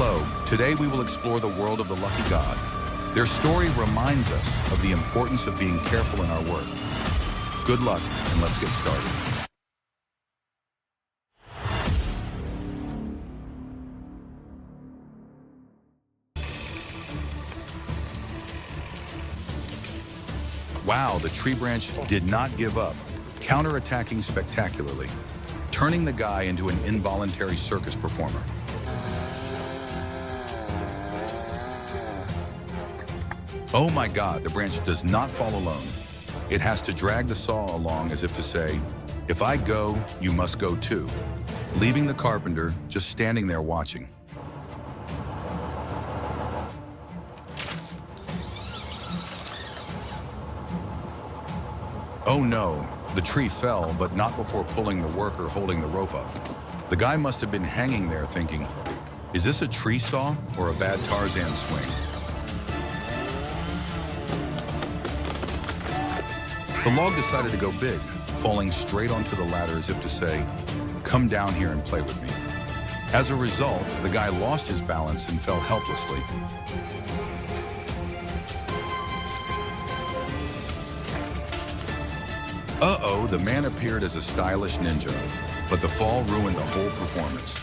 Hello, today we will explore the world of the lucky god. Their story reminds us of the importance of being careful in our work. Good luck, and let's get started. Wow, the tree branch did not give up, counterattacking spectacularly, turning the guy into an involuntary circus performer. Oh my God, the branch does not fall alone. It has to drag the saw along as if to say, if I go, you must go too, leaving the carpenter just standing there watching. Oh no, the tree fell, but not before pulling the worker holding the rope up. The guy must have been hanging there thinking, is this a tree saw or a bad Tarzan swing? The log decided to go big, falling straight onto the ladder as if to say, come down here and play with me. As a result, the guy lost his balance and fell helplessly. Uh-oh, the man appeared as a stylish ninja, but the fall ruined the whole performance.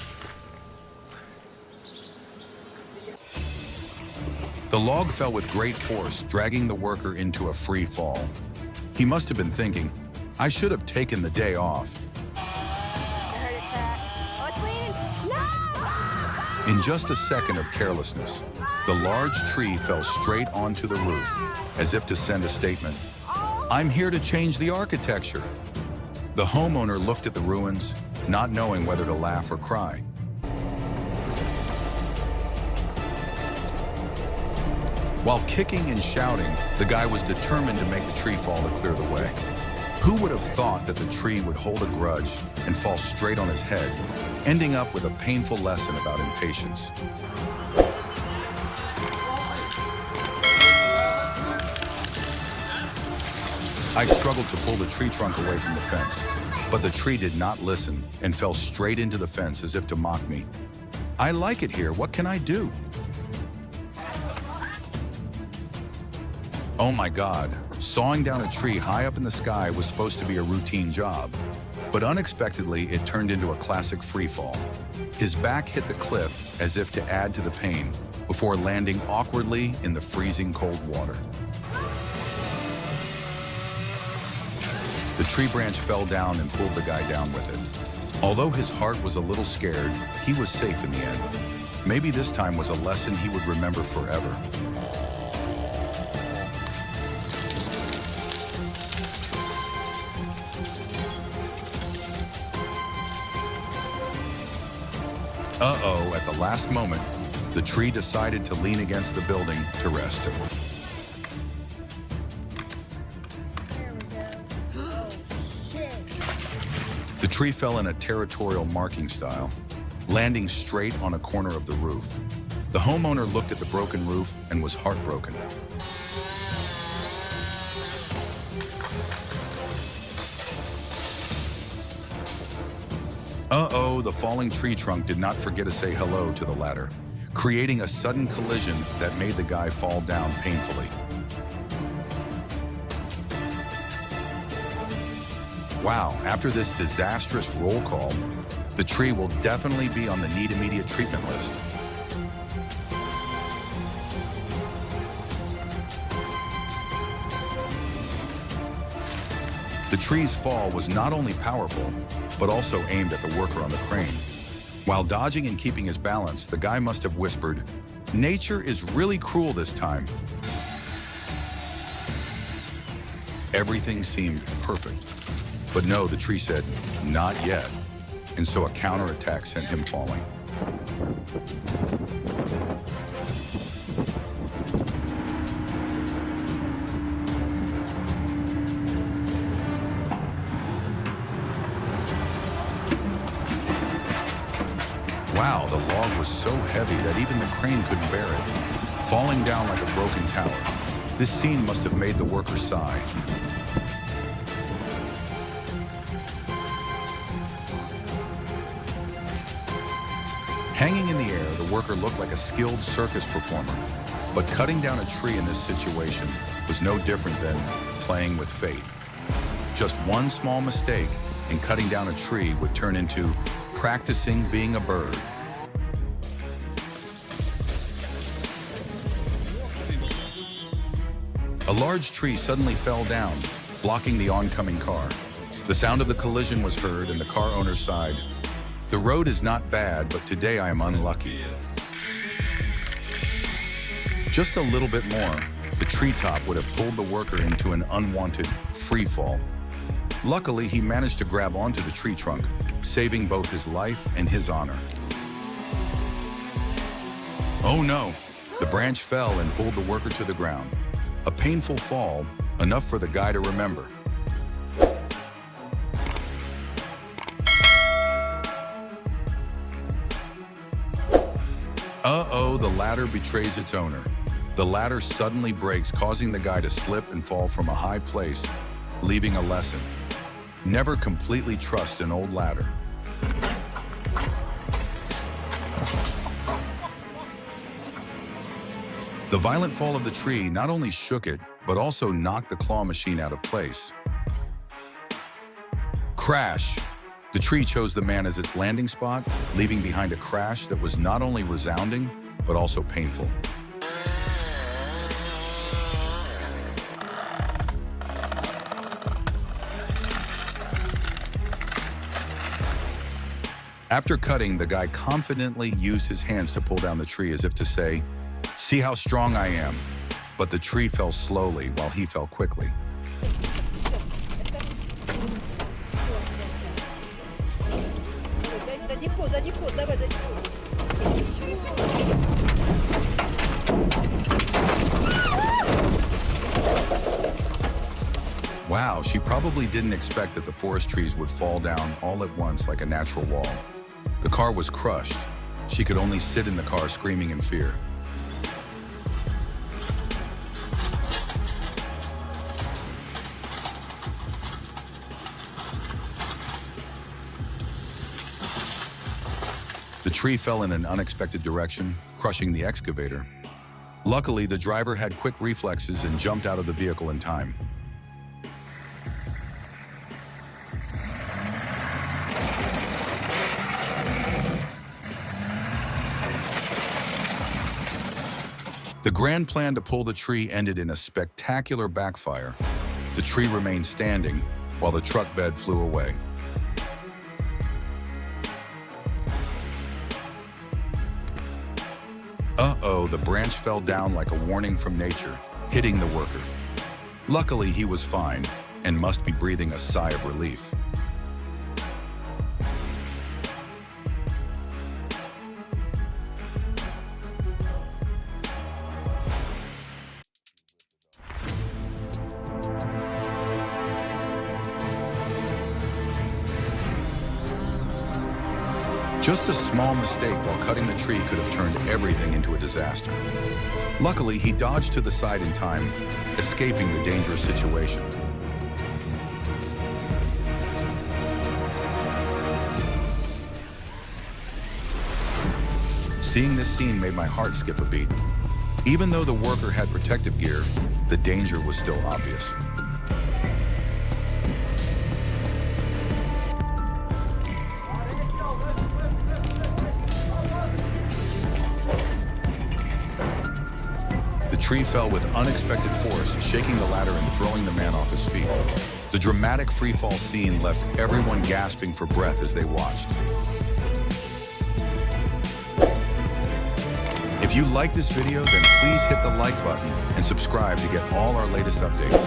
The log fell with great force, dragging the worker into a free fall. He must have been thinking, I should have taken the day off. In just a second of carelessness, the large tree fell straight onto the roof, as if to send a statement. I'm here to change the architecture. The homeowner looked at the ruins, not knowing whether to laugh or cry. While kicking and shouting, the guy was determined to make the tree fall to clear the way. Who would have thought that the tree would hold a grudge and fall straight on his head, ending up with a painful lesson about impatience? I struggled to pull the tree trunk away from the fence, but the tree did not listen and fell straight into the fence as if to mock me. I like it here, what can I do? Oh my God, sawing down a tree high up in the sky was supposed to be a routine job, but unexpectedly it turned into a classic free fall. His back hit the cliff as if to add to the pain before landing awkwardly in the freezing cold water. The tree branch fell down and pulled the guy down with it. Although his heart was a little scared, he was safe in the end. Maybe this time was a lesson he would remember forever. Uh-oh, at the last moment, the tree decided to lean against the building to rest. The tree fell in a territorial marking style, landing straight on a corner of the roof. The homeowner looked at the broken roof and was heartbroken. Uh-oh, the falling tree trunk did not forget to say hello to the ladder, creating a sudden collision that made the guy fall down painfully. Wow, after this disastrous roll call, the tree will definitely be on the need immediate treatment list. The tree's fall was not only powerful, but also aimed at the worker on the crane. While dodging and keeping his balance, the guy must have whispered, "Nature is really cruel this time." Everything seemed perfect. But no, the tree said, "Not yet." And so a counterattack sent him falling. Wow, the log was so heavy that even the crane couldn't bear it, falling down like a broken tower. This scene must have made the worker sigh. Hanging in the air, the worker looked like a skilled circus performer. But cutting down a tree in this situation was no different than playing with fate. Just one small mistake in cutting down a tree would turn into practicing being a bird. A large tree suddenly fell down, blocking the oncoming car. The sound of the collision was heard and the car owner sighed. The road is not bad, but today I am unlucky. Just a little bit more, the treetop would have pulled the worker into an unwanted free fall. Luckily, he managed to grab onto the tree trunk, saving both his life and his honor. Oh no, the branch fell and pulled the worker to the ground. A painful fall, enough for the guy to remember. Uh-oh, the ladder betrays its owner. The ladder suddenly breaks, causing the guy to slip and fall from a high place, leaving a lesson. Never completely trust an old ladder. The violent fall of the tree not only shook it, but also knocked the claw machine out of place. Crash! The tree chose the man as its landing spot, leaving behind a crash that was not only resounding, but also painful. After cutting, the guy confidently used his hands to pull down the tree as if to say, "See how strong I am." But the tree fell slowly while he fell quickly. Wow, she probably didn't expect that the forest trees would fall down all at once like a natural wall. The car was crushed. She could only sit in the car screaming in fear. The tree fell in an unexpected direction, crushing the excavator. Luckily, the driver had quick reflexes and jumped out of the vehicle in time. The grand plan to pull the tree ended in a spectacular backfire. The tree remained standing while the truck bed flew away. Uh-oh, the branch fell down like a warning from nature, hitting the worker. Luckily, he was fine and must be breathing a sigh of relief. Just a small mistake while cutting the tree could have turned everything into a disaster. Luckily, he dodged to the side in time, escaping the dangerous situation. Seeing this scene made my heart skip a beat. Even though the worker had protective gear, the danger was still obvious. The tree fell with unexpected force, shaking the ladder and throwing the man off his feet. The dramatic freefall scene left everyone gasping for breath as they watched. If you like this video, then please hit the like button and subscribe to get all our latest updates.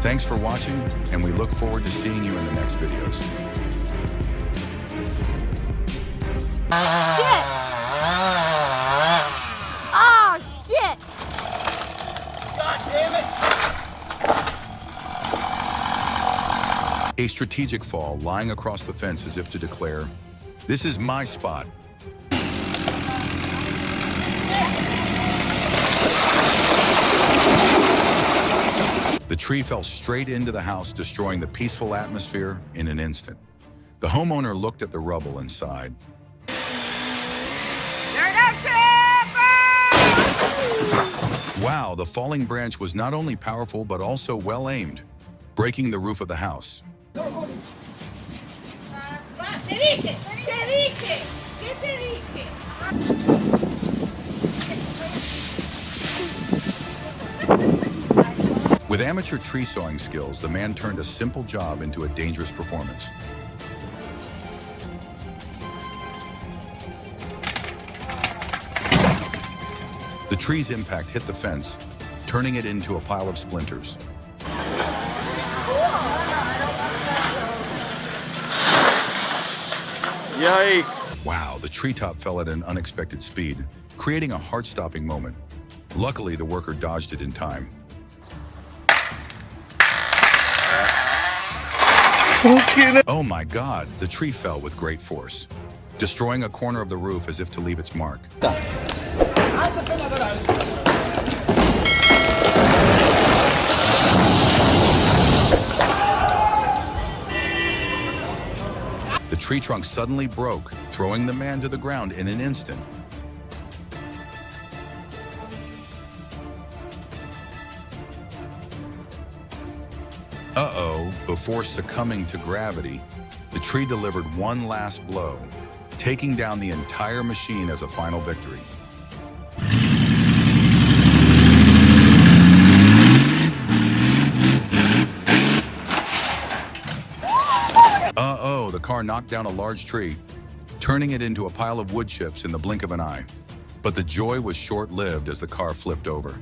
Thanks for watching, and we look forward to seeing you in the next videos. Shit! Oh, shit! God damn it! A strategic fall, lying across the fence as if to declare, "This is my spot." The tree fell straight into the house, destroying the peaceful atmosphere in an instant. The homeowner looked at the rubble and sighed. Wow, the falling branch was not only powerful but also well aimed, breaking the roof of the house. With amateur tree sawing skills, the man turned a simple job into a dangerous performance. The tree's impact hit the fence, turning it into a pile of splinters. Yikes. Wow, the treetop fell at an unexpected speed, creating a heart-stopping moment. Luckily, the worker dodged it in time. Oh my God, the tree fell with great force, destroying a corner of the roof as if to leave its mark. The tree trunk suddenly broke, throwing the man to the ground in an instant. Uh-oh, before succumbing to gravity, the tree delivered one last blow, taking down the entire machine as a final victory. Uh-oh, the car knocked down a large tree, turning it into a pile of wood chips in the blink of an eye. But the joy was short-lived as the car flipped over.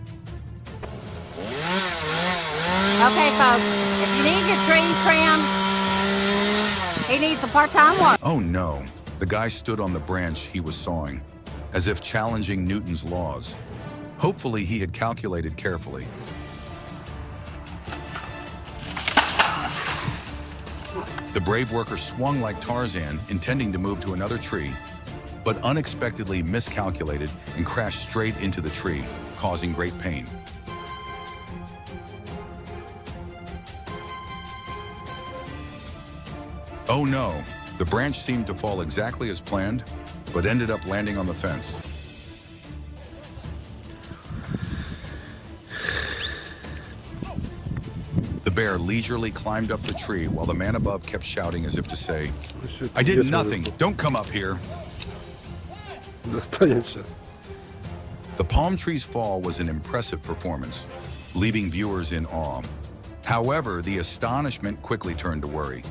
Okay, folks, if you need your trees trimmed, he needs some part-time work. Oh no, the guy stood on the branch he was sawing, as if challenging Newton's laws. Hopefully he had calculated carefully. The brave worker swung like Tarzan, intending to move to another tree, but unexpectedly miscalculated and crashed straight into the tree, causing great pain. Oh no, the branch seemed to fall exactly as planned, but ended up landing on the fence. The bear leisurely climbed up the tree while the man above kept shouting as if to say, "I did nothing, don't come up here." The palm tree's fall was an impressive performance, leaving viewers in awe. However, the astonishment quickly turned to worry.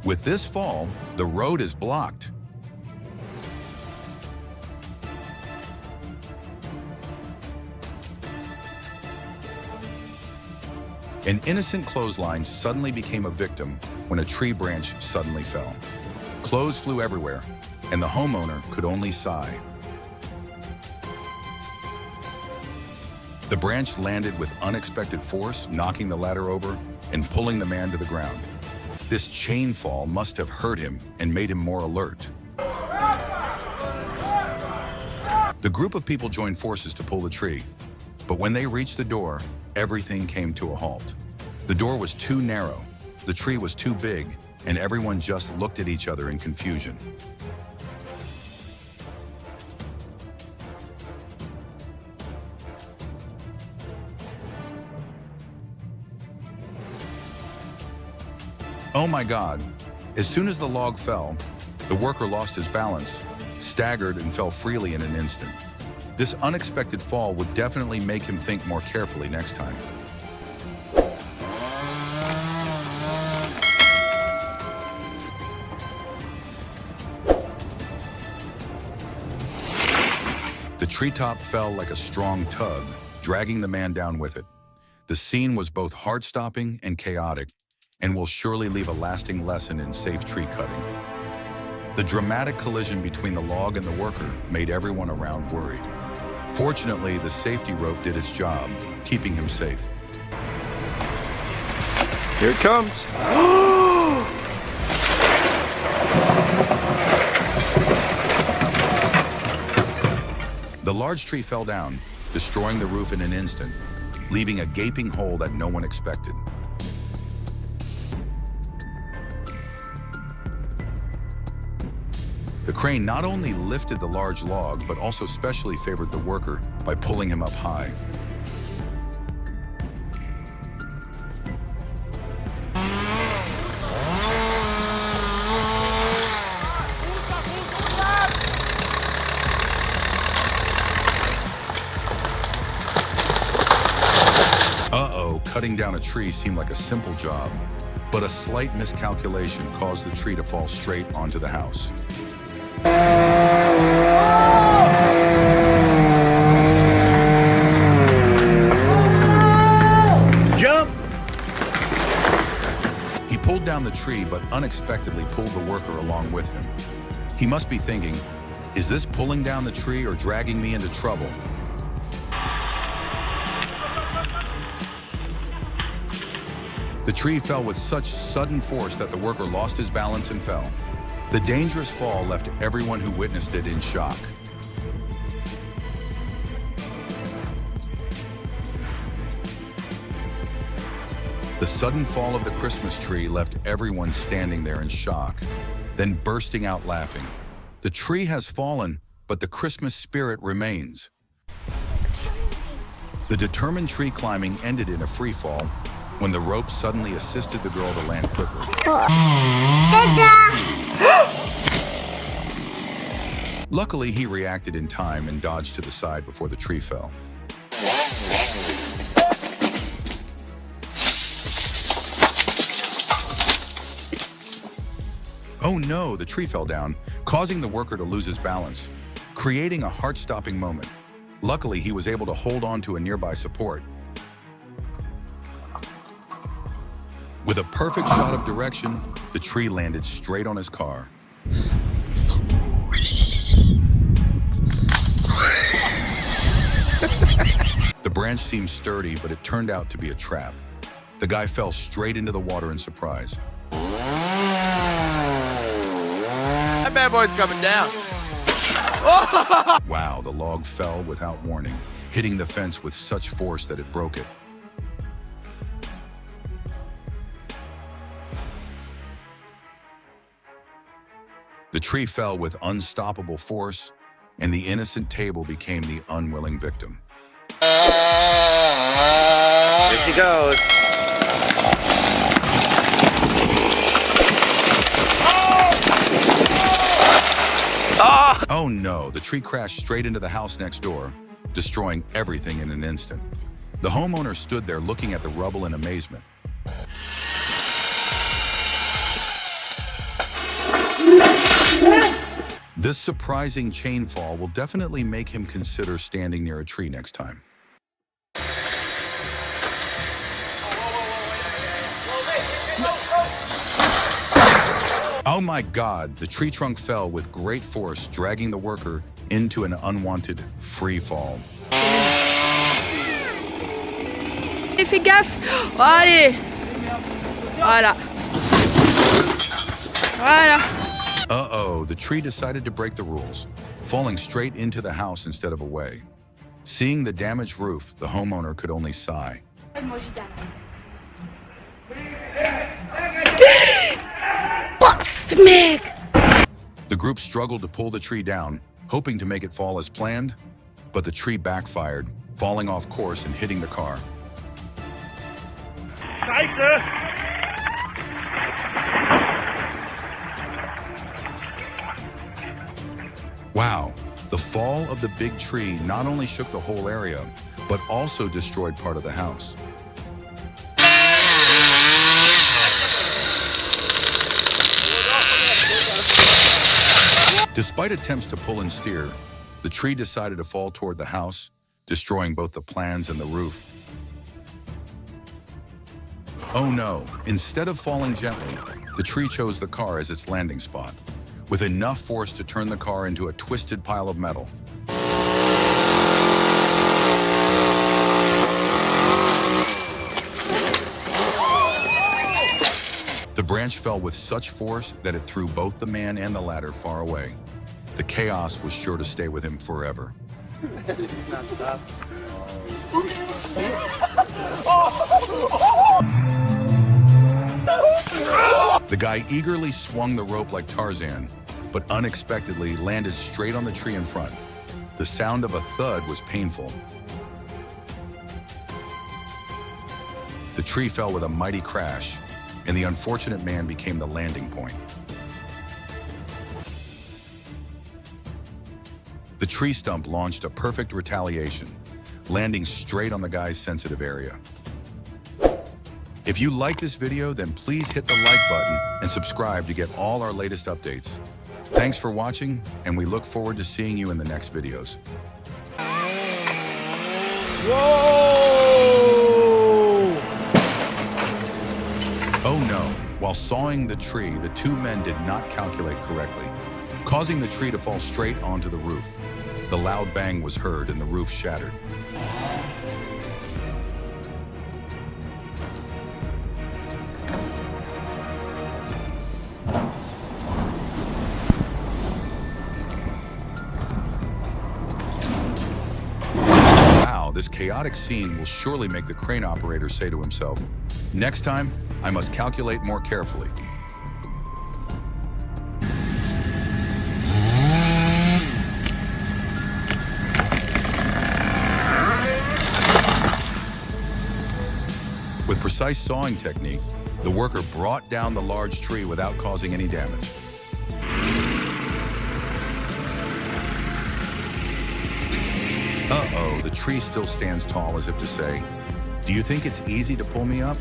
With this fall, the road is blocked. An innocent clothesline suddenly became a victim when a tree branch suddenly fell. Clothes flew everywhere, and the homeowner could only sigh. The branch landed with unexpected force, knocking the ladder over and pulling the man to the ground. This chain fall must have hurt him and made him more alert. The group of people joined forces to pull the tree, but when they reached the door, everything came to a halt. The door was too narrow, the tree was too big, and everyone just looked at each other in confusion. Oh my God! As soon as the log fell, the worker lost his balance, staggered, and fell freely in an instant. This unexpected fall would definitely make him think more carefully next time. The treetop fell like a strong tug, dragging the man down with it. The scene was both heart-stopping and chaotic, and will surely leave a lasting lesson in safe tree cutting. The dramatic collision between the log and the worker made everyone around worried. Fortunately, the safety rope did its job, keeping him safe. Here it comes. The large tree fell down, destroying the roof in an instant, leaving a gaping hole that no one expected. The crane not only lifted the large log, but also specially favored the worker by pulling him up high. cutting down a tree seemed like a simple job, but a slight miscalculation caused the tree to fall straight onto the house. Jump! He pulled down the tree, but unexpectedly pulled the worker along with him. He must be thinking, is this pulling down the tree or dragging me into trouble? The tree fell with such sudden force that the worker lost his balance and fell. The dangerous fall left everyone who witnessed it in shock. The sudden fall of the Christmas tree left everyone standing there in shock, then bursting out laughing. The tree has fallen, but the Christmas spirit remains. The determined tree climbing ended in a free fall when the rope suddenly assisted the girl to land quickly. Luckily, he reacted in time and dodged to the side before the tree fell. Oh no, the tree fell down, causing the worker to lose his balance, creating a heart-stopping moment. Luckily, he was able to hold on to a nearby support. With a perfect shot of direction, the tree landed straight on his car. The branch seemed sturdy, but it turned out to be a trap. The guy fell straight into the water in surprise. That bad boy's coming down. Wow, the log fell without warning, hitting the fence with such force that it broke it. The tree fell with unstoppable force, and the innocent table became the unwilling victim. Here she goes. Oh no, the tree crashed straight into the house next door, destroying everything in an instant. The homeowner stood there looking at the rubble in amazement. This surprising chain fall will definitely make him consider standing near a tree next time. Oh my God, the tree trunk fell with great force, dragging the worker into an unwanted free fall. Fais gaffe. Allez. Voilà. Voilà. Uh-oh, the tree decided to break the rules, falling straight into the house instead of away. Seeing the damaged roof, the homeowner could only sigh. The group struggled to pull the tree down, hoping to make it fall as planned, but the tree backfired, falling off course and hitting the car. Wow, the fall of the big tree not only shook the whole area, but also destroyed part of the house. Despite attempts to pull and steer, the tree decided to fall toward the house, destroying both the plans and the roof. Oh no, instead of falling gently, the tree chose the car as its landing spot, with enough force to turn the car into a twisted pile of metal. The branch fell with such force that it threw both the man and the ladder far away. The chaos was sure to stay with him forever. The guy eagerly swung the rope like Tarzan, but unexpectedly landed straight on the tree in front. The sound of a thud was painful. The tree fell with a mighty crash, and the unfortunate man became the landing point. The tree stump launched a perfect retaliation, landing straight on the guy's sensitive area. If you like this video, then please hit the like button and subscribe to get all our latest updates. Thanks for watching, and we look forward to seeing you in the next videos. Whoa! Oh no, while sawing the tree, the two men did not calculate correctly, causing the tree to fall straight onto the roof. The loud bang was heard and the roof shattered. This chaotic scene will surely make the crane operator say to himself, "Next time, I must calculate more carefully." With precise sawing technique, the worker brought down the large tree without causing any damage. Uh-oh, the tree still stands tall as if to say, "Do you think it's easy to pull me up?"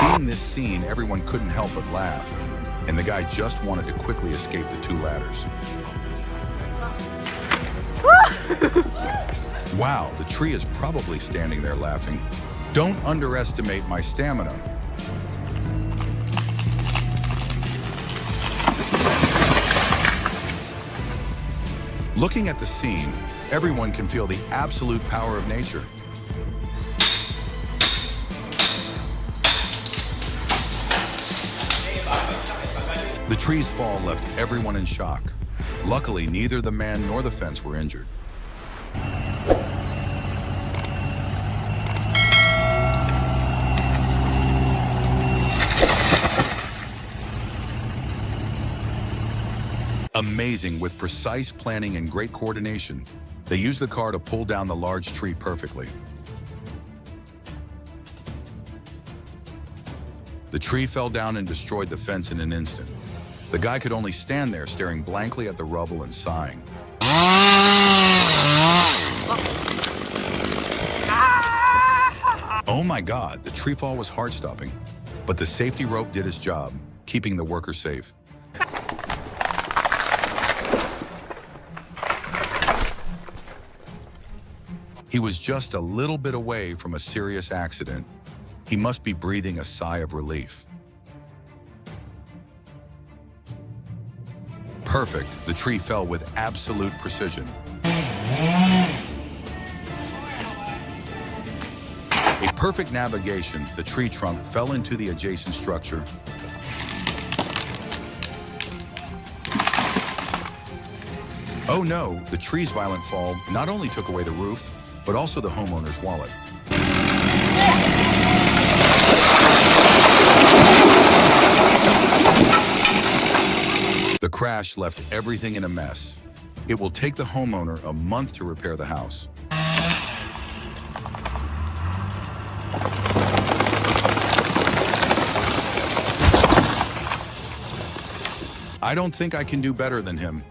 Seeing this scene, everyone couldn't help but laugh, and the guy just wanted to quickly escape the two ladders. Wow, the tree is probably standing there laughing. Don't underestimate my stamina. Looking at the scene, everyone can feel the absolute power of nature. The tree's fall left everyone in shock. Luckily, neither the man nor the fence were injured. Amazing, with precise planning and great coordination, they used the car to pull down the large tree perfectly. The tree fell down and destroyed the fence in an instant. The guy could only stand there staring blankly at the rubble and sighing. Oh my God, the tree fall was heart-stopping, but the safety rope did its job, keeping the worker safe. He was just a little bit away from a serious accident. He must be breathing a sigh of relief. Perfect, the tree fell with absolute precision. A perfect navigation, the tree trunk fell into the adjacent structure. Oh no, the tree's violent fall not only took away the roof, but also the homeowner's wallet. The crash left everything in a mess. It will take the homeowner a month to repair the house. I don't think I can do better than him.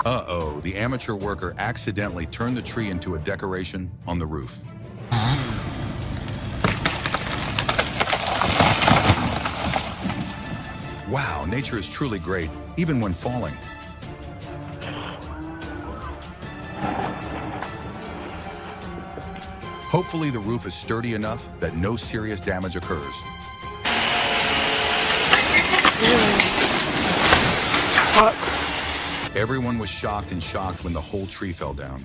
Uh-oh, the amateur worker accidentally turned the tree into a decoration on the roof. Wow, nature is truly great, even when falling. Hopefully the roof is sturdy enough that no serious damage occurs. Everyone was shocked when the whole tree fell down.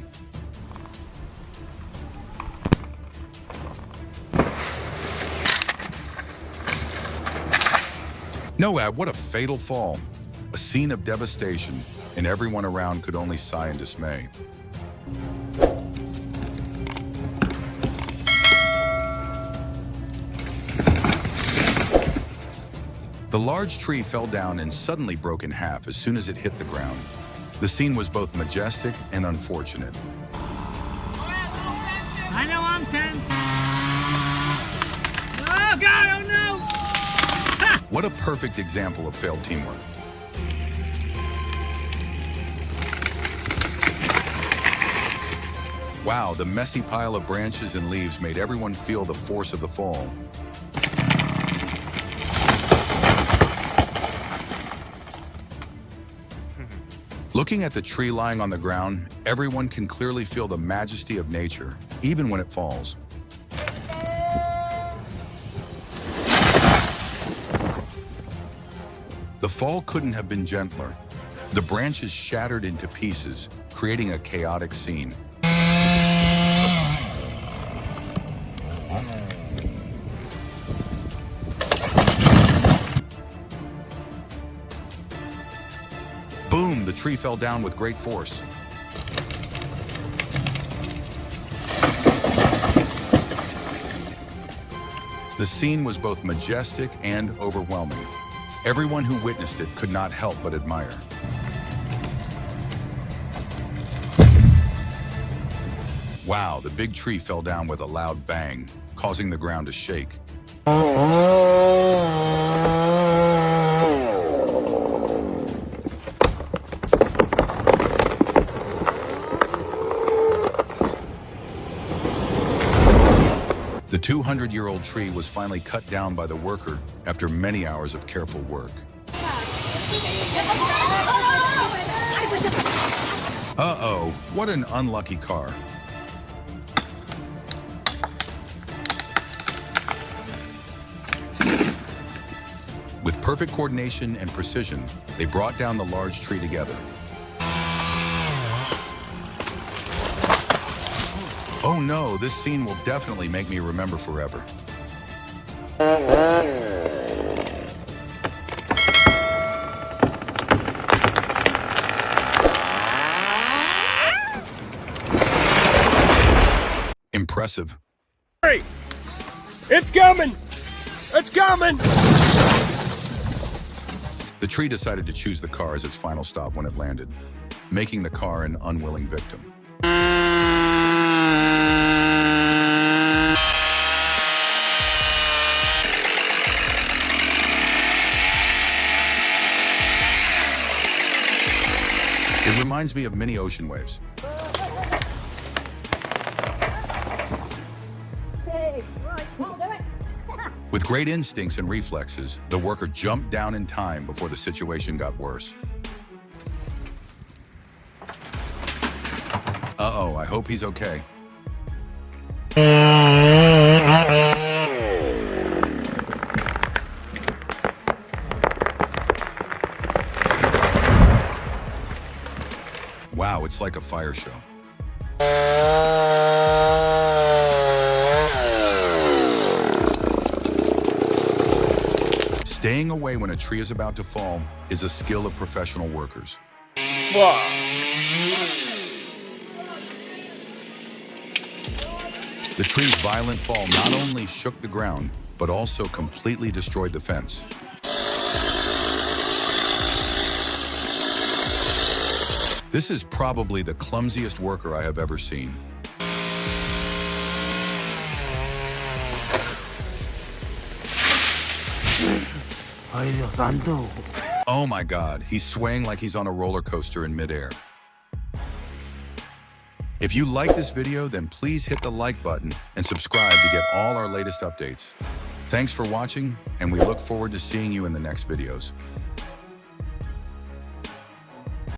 Noab, what a fatal fall. A scene of devastation, and everyone around could only sigh in dismay. The large tree fell down and suddenly broke in half as soon as it hit the ground. The scene was both majestic and unfortunate. I know I'm tense. Oh God, oh no! Ha! What a perfect example of failed teamwork. Wow, the messy pile of branches and leaves made everyone feel the force of the fall. Looking at the tree lying on the ground, everyone can clearly feel the majesty of nature, even when it falls. The fall couldn't have been gentler. The branches shattered into pieces, creating a chaotic scene. Boom! The tree fell down with great force. The scene was both majestic and overwhelming. Everyone who witnessed it could not help but admire. Wow, the big tree fell down with a loud bang, causing the ground to shake. The 200-year-old tree was finally cut down by the worker after many hours of careful work. Uh-oh, what an unlucky car. With perfect coordination and precision, they brought down the large tree together. Oh no, this scene will definitely make me remember forever. Impressive. Hey! It's coming! It's coming! The tree decided to choose the car as its final stop when it landed, making the car an unwilling victim. It reminds me of mini ocean waves. With great instincts and reflexes, the worker jumped down in time before the situation got worse. Uh-oh, I hope he's okay. Wow, it's like a fire show. Staying away when a tree is about to fall is a skill of professional workers. The tree's violent fall not only shook the ground, but also completely destroyed the fence. This is probably the clumsiest worker I have ever seen. Ay, Dios santo. Oh my God, he's swaying like he's on a roller coaster in midair. If you like this video, then please hit the like button and subscribe to get all our latest updates. Thanks for watching, and we look forward to seeing you in the next videos.